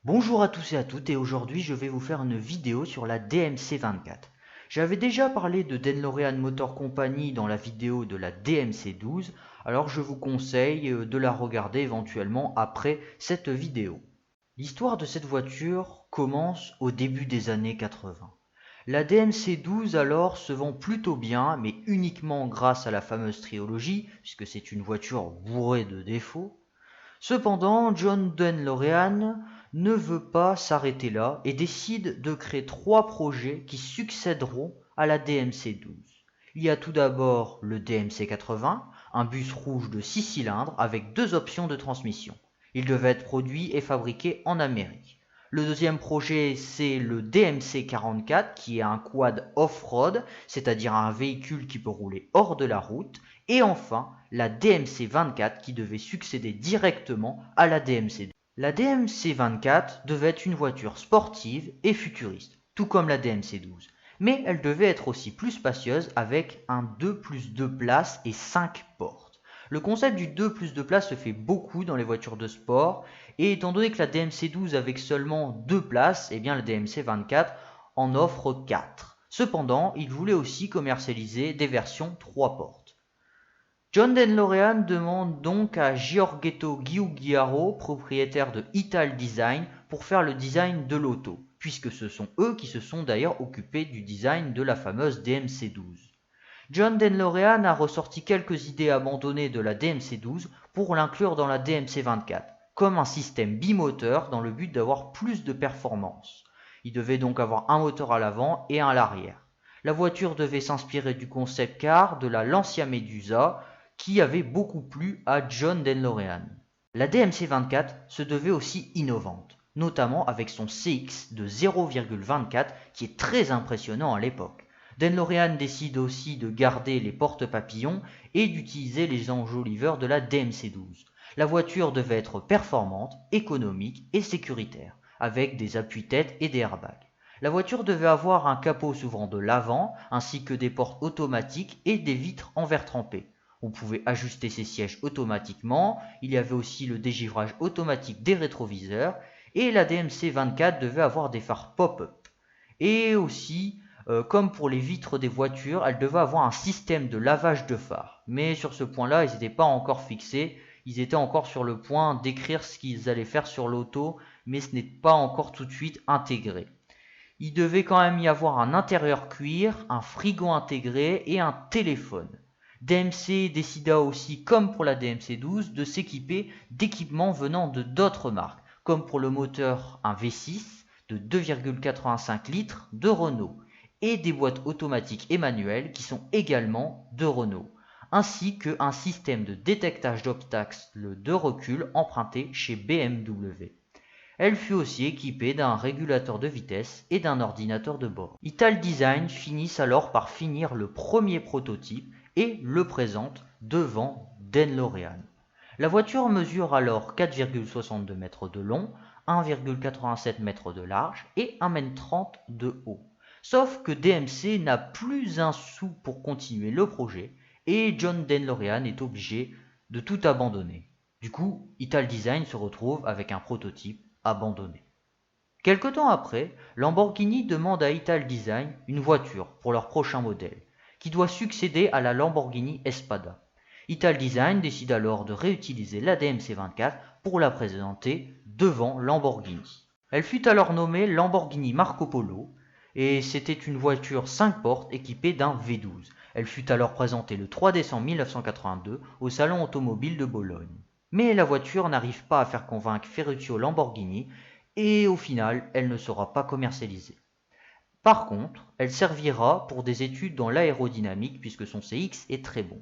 Bonjour à tous et à toutes, et aujourd'hui je vais vous faire une vidéo sur la DMC-24. J'avais déjà parlé de DeLorean Motor Company dans la vidéo de la DMC-12, alors je vous conseille de la regarder éventuellement après cette vidéo. L'histoire de cette voiture commence au début des années 80. La DMC-12 alors se vend plutôt bien, mais uniquement grâce à la fameuse trilogie, puisque c'est une voiture bourrée de défauts. Cependant, John DeLorean ne veut pas s'arrêter là et décide de créer 3 projets qui succéderont à la DMC-12. Il y a tout d'abord le DMC-80, un bus rouge de 6 cylindres avec 2 options de transmission. Il devait être produit et fabriqué en Amérique. Le deuxième projet, c'est le DMC-44 qui est un quad off-road, c'est-à-dire un véhicule qui peut rouler hors de la route. Et enfin, la DMC-24 qui devait succéder directement à la DMC-12. La DMC-24 devait être une voiture sportive et futuriste, tout comme la DMC-12. Mais elle devait être aussi plus spacieuse avec un 2+2 places et 5 portes. Le concept du 2+2 places se fait beaucoup dans les voitures de sport, et étant donné que la DMC-12 avec seulement 2 places, eh bien la DMC-24 en offre 4. Cependant, il voulait aussi commercialiser des versions 3 portes. John DeLorean demande donc à Giorgetto Giugiaro, propriétaire de Ital Design, pour faire le design de l'auto, puisque ce sont eux qui se sont d'ailleurs occupés du design de la fameuse DMC-12. John DeLorean a ressorti quelques idées abandonnées de la DMC-12 pour l'inclure dans la DMC-24, comme un système bimoteur dans le but d'avoir plus de performance. Il devait donc avoir un moteur à l'avant et un à l'arrière. La voiture devait s'inspirer du concept car de la Lancia Medusa, qui avait beaucoup plu à John DeLorean. La DMC-24 se devait aussi innovante, notamment avec son CX de 0,24 qui est très impressionnant à l'époque. DeLorean décide aussi de garder les porte-papillons et d'utiliser les enjoliveurs de la DMC-12. La voiture devait être performante, économique et sécuritaire, avec des appuis-têtes et des airbags. La voiture devait avoir un capot s'ouvrant de l'avant, ainsi que des portes automatiques et des vitres en verre trempé. On pouvait ajuster ses sièges automatiquement, il y avait aussi le dégivrage automatique des rétroviseurs, et la DMC-24 devait avoir des phares pop-up. Et aussi, comme pour les vitres des voitures, elle devait avoir un système de lavage de phares. Mais sur ce point-là, ils n'étaient pas encore fixés, ils étaient encore sur le point d'écrire ce qu'ils allaient faire sur l'auto, mais ce n'est pas encore tout de suite intégré. Il devait quand même y avoir un intérieur cuir, un frigo intégré et un téléphone. DMC décida aussi, comme pour la DMC-12, de s'équiper d'équipements venant de d'autres marques, comme pour le moteur un V6 de 2,85 litres de Renault, et des boîtes automatiques et manuelles qui sont également de Renault, ainsi qu'un système de détectage d'obstacles de recul emprunté chez BMW. Elle fut aussi équipée d'un régulateur de vitesse et d'un ordinateur de bord. Ital Design finissent alors par finir le premier prototype et le présente devant DeLorean. La voiture mesure alors 4,62 mètres de long, 1,87 mètres de large et 1,30 m de haut. Sauf que DMC n'a plus un sou pour continuer le projet et John DeLorean est obligé de tout abandonner. Du coup, Ital Design se retrouve avec un prototype abandonné. Quelque temps après, Lamborghini demande à Ital Design une voiture pour leur prochain modèle, qui doit succéder à la Lamborghini Espada. Ital Design décide alors de réutiliser la DMC-24 pour la présenter devant Lamborghini. Elle fut alors nommée Lamborghini Marco Polo, et c'était une voiture 5 portes équipée d'un V12. Elle fut alors présentée le 3 décembre 1982 au Salon automobile de Bologne. Mais la voiture n'arrive pas à faire convaincre Ferruccio Lamborghini et au final, elle ne sera pas commercialisée. Par contre, elle servira pour des études dans l'aérodynamique puisque son CX est très bon.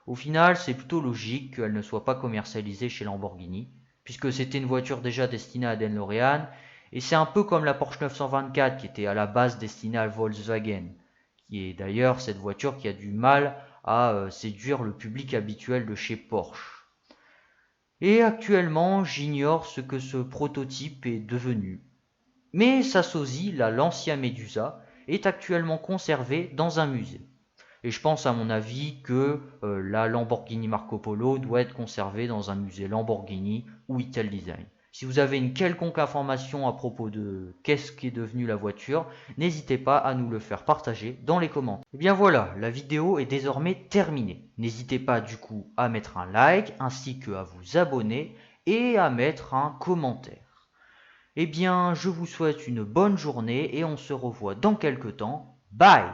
Au final, c'est plutôt logique qu'elle ne soit pas commercialisée chez Lamborghini, puisque c'était une voiture déjà destinée à DeLorean, et c'est un peu comme la Porsche 924 qui était à la base destinée à Volkswagen, qui est d'ailleurs cette voiture qui a du mal à séduire le public habituel de chez Porsche. Et actuellement, j'ignore ce que ce prototype est devenu. Mais sa sosie, la Lancia Medusa, est actuellement conservée dans un musée. Et je pense à mon avis que la Lamborghini Marco Polo doit être conservée dans un musée Lamborghini ou Italdesign. Si vous avez une quelconque information à propos de qu'est-ce qu'est devenu la voiture, n'hésitez pas à nous le faire partager dans les commentaires. Et bien voilà, la vidéo est désormais terminée. N'hésitez pas du coup à mettre un like ainsi que à vous abonner et à mettre un commentaire. Eh bien, je vous souhaite une bonne journée et on se revoit dans quelques temps. Bye!